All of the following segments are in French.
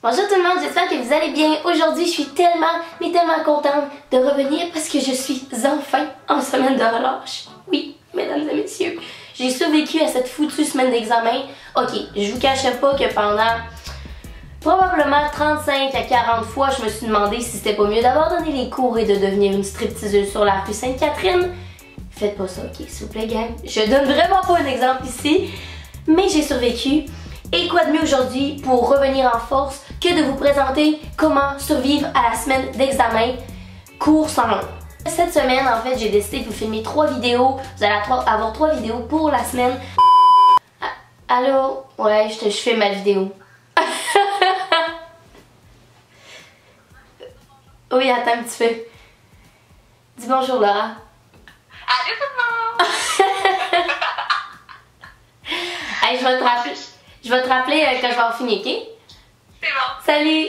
Bonjour tout le monde, j'espère que vous allez bien. Aujourd'hui, je suis tellement contente de revenir parce que je suis enfin en semaine de relâche. Oui, mesdames et messieurs, j'ai survécu à cette foutue semaine d'examen. Ok, je vous cacherai pas que pendant probablement 35 à 40 fois, je me suis demandé si c'était pas mieux d'abandonner les cours et de devenir une stripteaseuse sur la rue Sainte-Catherine. Faites pas ça, ok, s'il vous plaît, gang. Je donne vraiment pas un exemple ici, mais j'ai survécu. Et quoi de mieux aujourd'hui pour revenir en force que de vous présenter comment survivre à la semaine d'examen cours 101. Cette semaine, en fait, j'ai décidé de vous filmer 3 vidéos. Vous allez avoir 3 vidéos pour la semaine. Allô? Ouais, je fais ma vidéo. Oui, attends un petit peu. Dis bonjour, Laura. Allô tout le monde! Hey, je vais te rappeler quand je vais avoir fini, ok? C'est bon. Salut!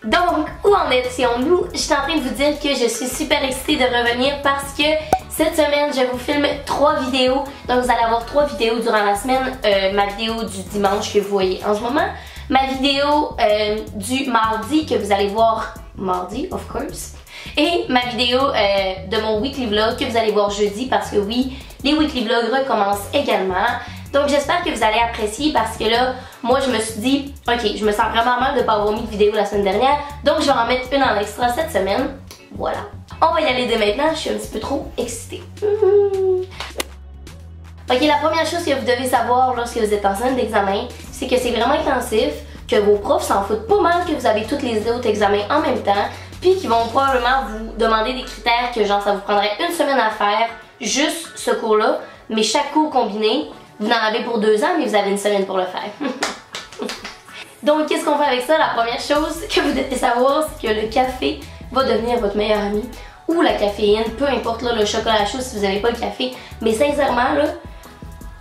Donc, où en étions-nous? Je suis en train de vous dire que je suis super excitée de revenir parce que cette semaine, je vous filme 3 vidéos. Donc, vous allez avoir 3 vidéos durant la semaine. Ma vidéo du dimanche que vous voyez en ce moment. Ma vidéo du mardi que vous allez voir mardi, of course. Et ma vidéo de mon weekly vlog que vous allez voir jeudi parce que oui, les weekly vlogs recommencent également. Donc j'espère que vous allez apprécier parce que là, moi je me suis dit, ok, je me sens vraiment mal de ne pas avoir mis de vidéo la semaine dernière, donc je vais en mettre une en extra cette semaine. Voilà. On va y aller dès maintenant, je suis un petit peu trop excitée. Ok, la première chose que vous devez savoir lorsque vous êtes en semaine d'examen, c'est que c'est vraiment intensif, que vos profs s'en foutent pas mal que vous avez tous les autres examens en même temps, puis qu'ils vont probablement vous demander des critères que genre ça vous prendrait une semaine à faire, juste ce cours-là, mais chaque cours combiné, vous en avez pour 2 ans, mais vous avez une semaine pour le faire. Donc, qu'est-ce qu'on fait avec ça? La première chose que vous devez savoir, c'est que le café va devenir votre meilleur ami. Ou la caféine, peu importe là, le chocolat chaud si vous n'avez pas le café. Mais sincèrement, là,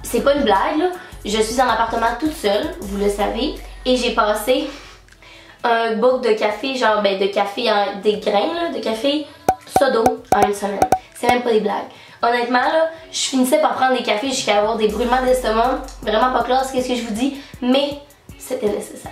c'est pas une blague, là. Je suis en appartement toute seule, vous le savez. Et j'ai passé un boc de café, genre de café en des grains, là, de café sodo en une semaine. C'est même pas des blagues. Honnêtement, là, je finissais par prendre des cafés jusqu'à avoir des brûlements d'estomac. Vraiment pas classe, qu'est-ce que je vous dis, mais c'était nécessaire.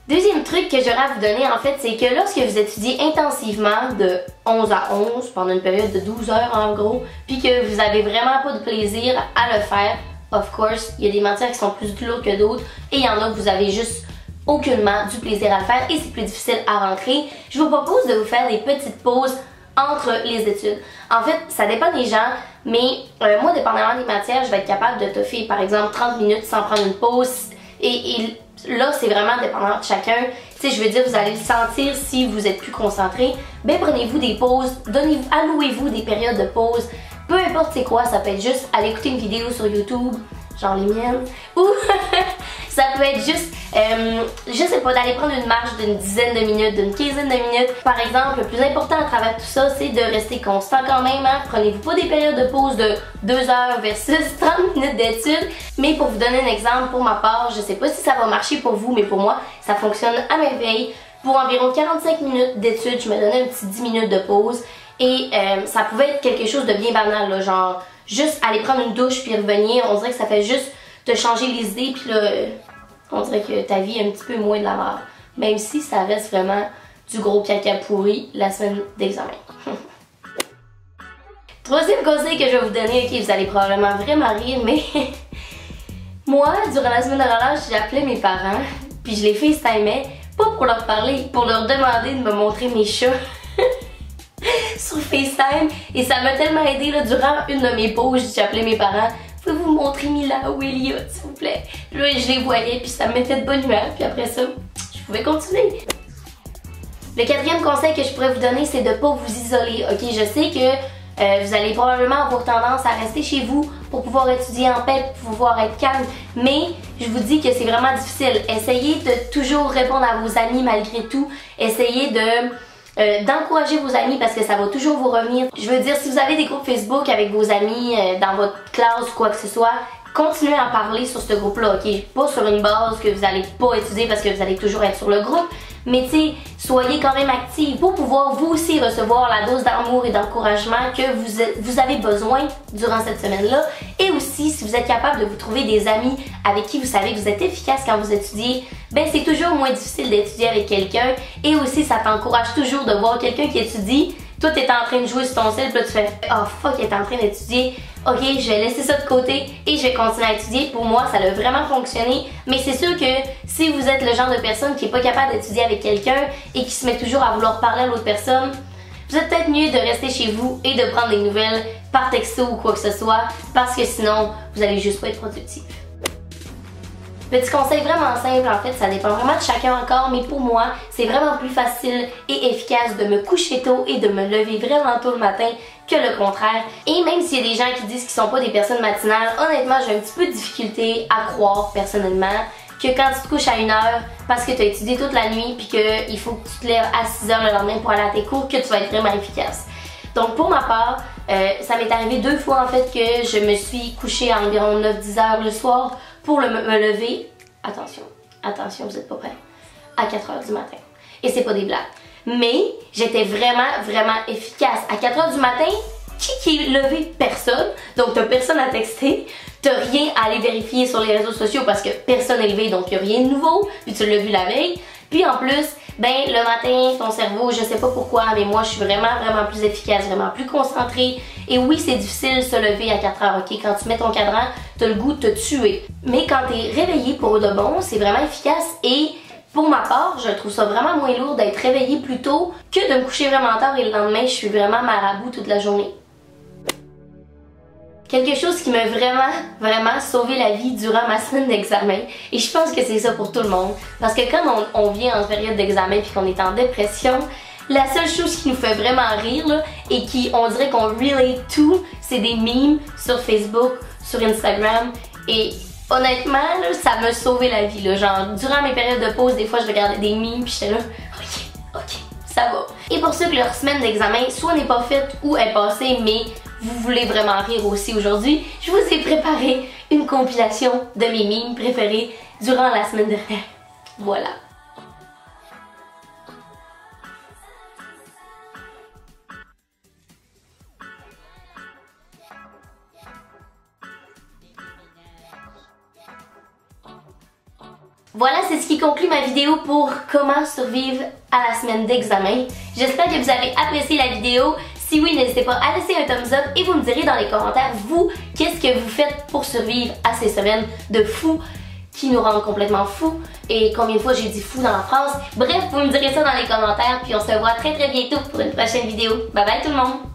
Deuxième truc que j'aurais à vous donner, en fait, c'est que lorsque vous étudiez intensivement de 11 à 11, pendant une période de 12 heures en gros, puis que vous avez vraiment pas de plaisir à le faire, of course, il y a des matières qui sont plus lourdes que d'autres, et il y en a que vous avez juste aucunement du plaisir à le faire, et c'est plus difficile à rentrer. Je vous propose de vous faire des petites pauses entre les études. En fait, ça dépend des gens, mais moi, dépendamment des matières, je vais être capable de toffer par exemple 30 minutes sans prendre une pause. Et là, c'est vraiment dépendant de chacun. Tu sais, je veux dire, vous allez le sentir si vous êtes plus concentré. Ben, prenez-vous des pauses, allouez-vous des périodes de pause. Peu importe c'est quoi, ça peut être juste aller écouter une vidéo sur YouTube, genre les miennes, ou ça peut être juste, je sais pas, d'aller prendre une marche d'une dizaine de minutes, d'une quinzaine de minutes. Par exemple, le plus important à travers tout ça, c'est de rester constant quand même. Hein? Prenez-vous pas des périodes de pause de 2 heures versus 30 minutes d'études. Mais pour vous donner un exemple, pour ma part, je sais pas si ça va marcher pour vous, mais pour moi, ça fonctionne à merveille. Pour environ 45 minutes d'études, je me donnais un petit 10 minutes de pause. Et ça pouvait être quelque chose de bien banal, là, genre juste aller prendre une douche puis revenir. On dirait que ça fait juste te changer les idées, puis là, on dirait que ta vie est un petit peu moins de la merde. Même si ça reste vraiment du gros caca pourri la semaine d'examen. Troisième conseil que je vais vous donner, ok, vous allez probablement vraiment rire, mais moi, durant la semaine de relâche, j'ai appelé mes parents, puis je les FaceTimais, pas pour leur parler, pour leur demander de me montrer mes chats sur FaceTime, et ça m'a tellement aidé là, durant une de mes pauses, j'ai appelé mes parents. Pouvez-vous me montrer Mila ou Elliot, s'il vous plaît? Puis là, je les voyais, puis ça me mettait de bonne humeur, puis après ça, je pouvais continuer. Le 4e conseil que je pourrais vous donner, c'est de ne pas vous isoler. Ok, je sais que vous allez probablement avoir tendance à rester chez vous pour pouvoir étudier en paix, pour pouvoir être calme, mais je vous dis que c'est vraiment difficile. Essayez de toujours répondre à vos amis malgré tout. Essayez d'encourager vos amis parce que ça va toujours vous revenir. Je veux dire, si vous avez des groupes Facebook avec vos amis dans votre classe ou quoi que ce soit, continuez à en parler sur ce groupe-là, ok? Pas sur une base que vous n'allez pas étudier parce que vous allez toujours être sur le groupe, mais tu sais, soyez quand même actifs pour pouvoir vous aussi recevoir la dose d'amour et d'encouragement que vous avez besoin durant cette semaine-là. Et aussi, si vous êtes capable de vous trouver des amis avec qui vous savez que vous êtes efficace quand vous étudiez, ben c'est toujours moins difficile d'étudier avec quelqu'un. Et aussi, ça t'encourage toujours de voir quelqu'un qui étudie. Toi, t'es en train de jouer sur ton cell, puis là, tu fais « Oh fuck, il est en train d'étudier. Ok, je vais laisser ça de côté et je vais continuer à étudier. » Pour moi, ça a vraiment fonctionné. Mais c'est sûr que si vous êtes le genre de personne qui est pas capable d'étudier avec quelqu'un et qui se met toujours à vouloir parler à l'autre personne, vous êtes peut-être mieux de rester chez vous et de prendre des nouvelles par texto ou quoi que ce soit, parce que sinon, vous allez juste pas être productif. Petit conseil vraiment simple, en fait, ça dépend vraiment de chacun encore, mais pour moi, c'est vraiment plus facile et efficace de me coucher tôt et de me lever vraiment tôt le matin que le contraire. Et même s'il y a des gens qui disent qu'ils sont pas des personnes matinales, honnêtement, j'ai un petit peu de difficulté à croire personnellement que quand tu te couches à 1h parce que tu as étudié toute la nuit puis qu'il faut que tu te lèves à 6h le lendemain pour aller à tes cours, que tu vas être vraiment efficace. Donc pour ma part, ça m'est arrivé 2 fois en fait que je me suis couchée à environ 9-10 heures le soir pour me lever, attention, vous êtes pas prêts, à 4h du matin. Et c'est pas des blagues. Mais j'étais vraiment efficace. À 4h du matin, qui est levé? Personne. Donc t'as personne à texter, t'as rien à aller vérifier sur les réseaux sociaux parce que personne n'est levé, donc il n'y a rien de nouveau, puis tu l'as vu la veille. Puis en plus, ben le matin, ton cerveau, je sais pas pourquoi, mais moi je suis vraiment plus efficace, vraiment plus concentrée. Et oui, c'est difficile de se lever à 4h, ok? Quand tu mets ton cadran, t'as le goût de te tuer. Mais quand t'es réveillé pour de bon, c'est vraiment efficace. Et pour ma part, je trouve ça vraiment moins lourd d'être réveillée plus tôt que de me coucher vraiment tard et le lendemain, je suis vraiment marabout toute la journée. Quelque chose qui m'a vraiment sauvé la vie durant ma semaine d'examen, et je pense que c'est ça pour tout le monde, parce que quand on vient en période d'examen puis qu'on est en dépression, la seule chose qui nous fait vraiment rire là, et qui on dirait qu'on relate tout, c'est des memes sur Facebook, sur Instagram, et honnêtement là, ça m'a sauvé la vie là. Genre durant mes périodes de pause, des fois je regardais des memes puis j'étais là ok, ça va. Et pour ceux que leur semaine d'examen soit n'est pas faite ou est passée, mais vous voulez vraiment rire aussi aujourd'hui, je vous ai préparé une compilation de mes memes préférés durant la semaine dernière. Voilà. Voilà, c'est ce qui conclut ma vidéo pour comment survivre à la semaine d'examen. J'espère que vous avez apprécié la vidéo. Si oui, n'hésitez pas à laisser un thumbs up et vous me direz dans les commentaires, vous, qu'est-ce que vous faites pour survivre à ces semaines de fous qui nous rendent complètement fous. Et combien de fois j'ai dit fou dans la phrase. Bref, vous me direz ça dans les commentaires, puis on se voit très bientôt pour une prochaine vidéo. Bye bye tout le monde!